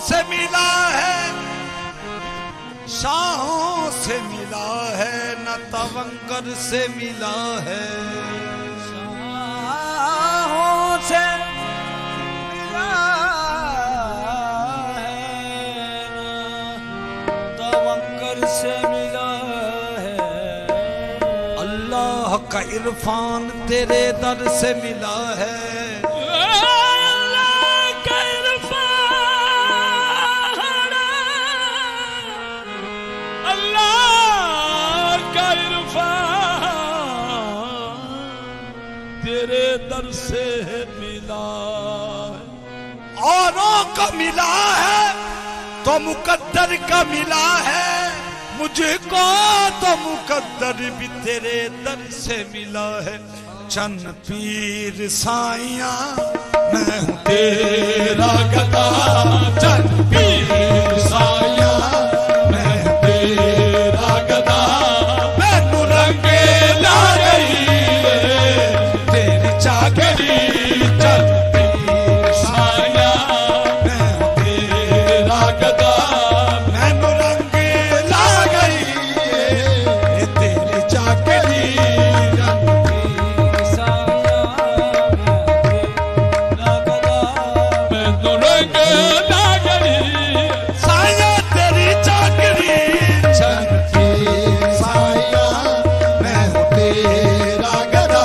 से मिला है, शाहों से मिला है, न तवंकर से मिला है। शाहों से मिला है, न तवंकर से मिला है। अल्लाह का इरफान तेरे दर से मिला है। तेरे दर से मिला है। औरों का मिला है तो मुकद्दर का मिला है, मुझको तो मुकद्दर भी तेरे दर से मिला है। चन्न पीर साइया मैं हूँ तेरा गदा, चन्न पीर साइया मैं हूँ तेरा गदा। मैनू रंगे ला गई चाकरी, चल पीर साया मैं हूँ तेरा गदा। मैनू रंग ला गई तेरी चाकरी, चल पीर साया मैं हूँ तेरा गदा। मैनू रंग ला गई साया तेरी चाकरी, चल पीर साया मैं हूँ तेरा गदा।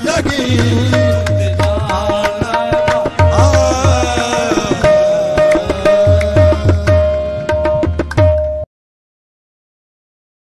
लगी